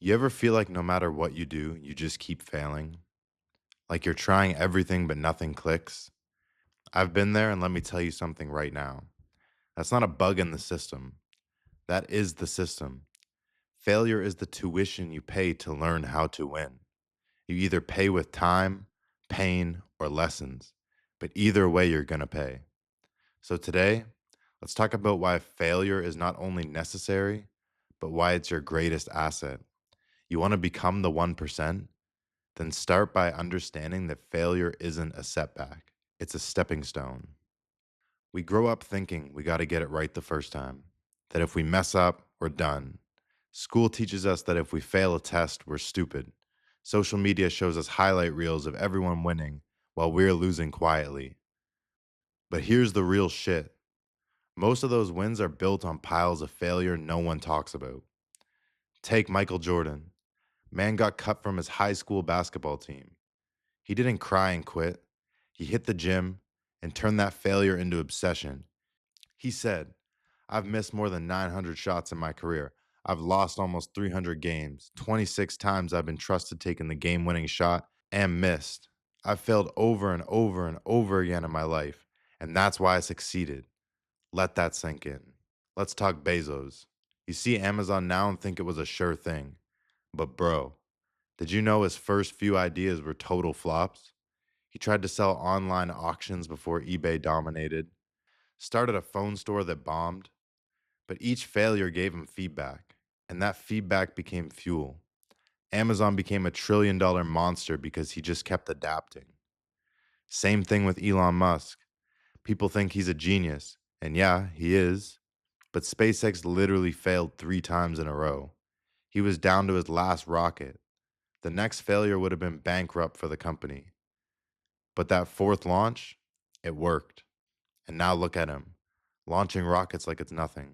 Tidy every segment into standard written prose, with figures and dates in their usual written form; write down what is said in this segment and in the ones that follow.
You ever feel like no matter what you do, you just keep failing? Like you're trying everything but nothing clicks? I've been there, and let me tell you something right now. That's not a bug in the system. That is the system. Failure is the tuition you pay to learn how to win. You either pay with time, pain, or lessons, but either way, you're going to pay. So today, let's talk about why failure is not only necessary, but why it's your greatest asset. You want to become the 1%? Then start by understanding that failure isn't a setback, it's a stepping stone. We grow up thinking we got to get it right the first time, that if we mess up, we're done. School teaches us that if we fail a test, we're stupid. Social media shows us highlight reels of everyone winning while we're losing quietly. But here's the real shit: most of those wins are built on piles of failure no one talks about. Take Michael Jordan. Man got cut from his high school basketball team. He didn't cry and quit. He hit the gym and turned that failure into obsession. He said, I've missed more than 900 shots in my career. I've lost almost 300 games. 26 times I've been trusted taking the game winning shot and missed. I've failed over and over and over again in my life, and that's why I succeeded. Let that sink in. Let's talk Bezos. You see Amazon now and think it was a sure thing. But, bro, did you know his first few ideas were total flops? He tried to sell online auctions before eBay dominated, started a phone store that bombed, but each failure gave him feedback, and that feedback became fuel. Amazon became a $1 trillion monster because he just kept adapting. Same thing with Elon Musk. People think he's a genius, and yeah, he is, but SpaceX literally failed 3 times in a row. He was down to his last rocket. The next failure would have been bankrupt for the company. But that fourth launch, it worked. And now look at him, launching rockets like it's nothing.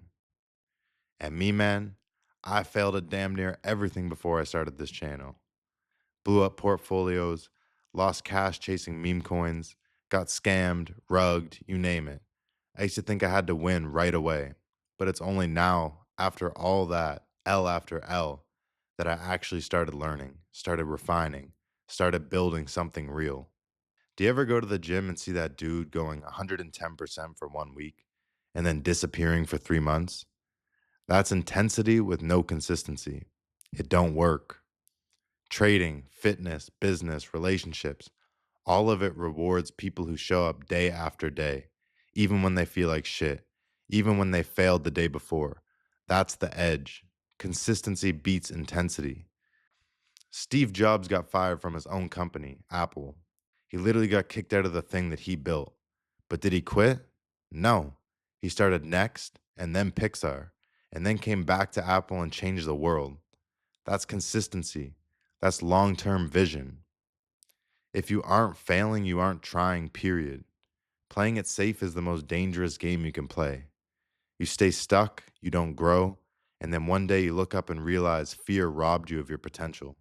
And me, man, I failed at damn near everything before I started this channel. Blew up portfolios, lost cash chasing meme coins, got scammed, rugged, you name it. I used to think I had to win right away. But it's only now, after all that, L after L, that I actually started learning, started refining, started building something real. Do you ever go to the gym and see that dude going 110% for 1 week and then disappearing for 3 months? That's intensity with no consistency. It don't work. Trading, fitness, business, relationships, all of it rewards people who show up day after day, even when they feel like shit, even when they failed the day before. That's the edge. Consistency beats intensity. Steve Jobs got fired from his own company, Apple. He literally got kicked out of the thing that he built. But did he quit? No. He started Next and then Pixar and then came back to Apple and changed the world. That's consistency. That's long term vision. If you aren't failing, you aren't trying, period. Playing it safe is the most dangerous game you can play. You stay stuck, you don't grow, and then one day you look up and realize fear robbed you of your potential.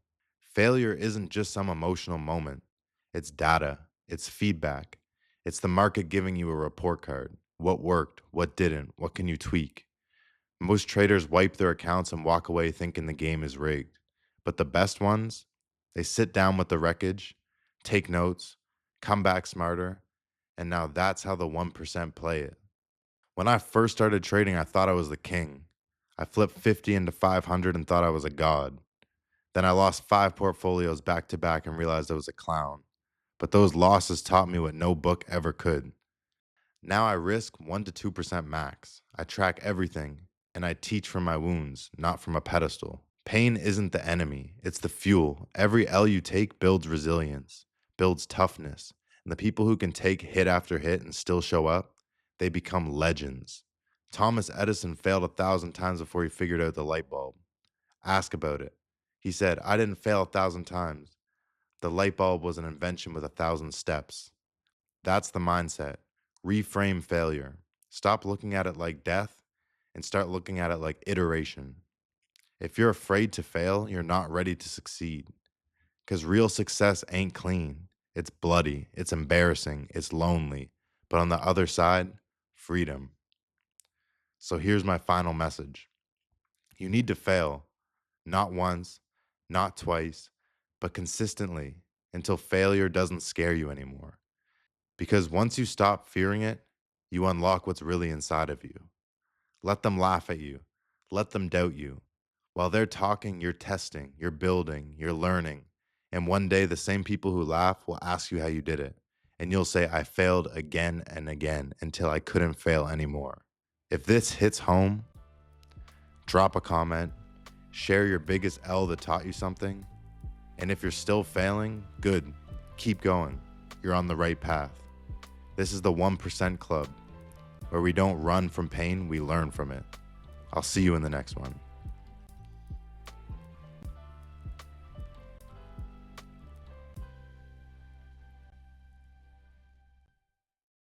Failure isn't just some emotional moment, it's data, it's feedback, it's the market giving you a report card. What worked, what didn't, what can you tweak? Most traders wipe their accounts and walk away thinking the game is rigged. But the best ones, they sit down with the wreckage, take notes, come back smarter, and now that's how the 1% play it. When I first started trading, I thought I was the king. I flipped 50 into 500 and thought I was a god. Then I lost 5 portfolios back to back and realized I was a clown. But those losses taught me what no book ever could. Now I risk 1 to 2% max. I track everything, and I teach from my wounds, not from a pedestal. Pain isn't the enemy, it's the fuel. Every L you take builds resilience, builds toughness. And the people who can take hit after hit and still show up, they become legends. Thomas Edison failed 1,000 times before he figured out the light bulb. Ask about it. He said, I didn't fail 1,000 times. The light bulb was an invention with 1,000 steps. That's the mindset. Reframe failure. Stop looking at it like death and start looking at it like iteration. If you're afraid to fail, you're not ready to succeed. Because real success ain't clean. It's bloody, it's embarrassing, it's lonely. But on the other side, freedom. So here's my final message: you need to fail, not once, not twice, but consistently until failure doesn't scare you anymore. Because once you stop fearing it, you unlock what's really inside of you. Let them laugh at you. Let them doubt you. While they're talking, you're testing, you're building, you're learning. And one day, the same people who laugh will ask you how you did it. And you'll say, I failed again and again until I couldn't fail anymore. If this hits home, drop a comment, share your biggest L that taught you something. And if you're still failing, good. Keep going. You're on the right path. This is the 1% Club, where we don't run from pain, we learn from it. I'll see you in the next one.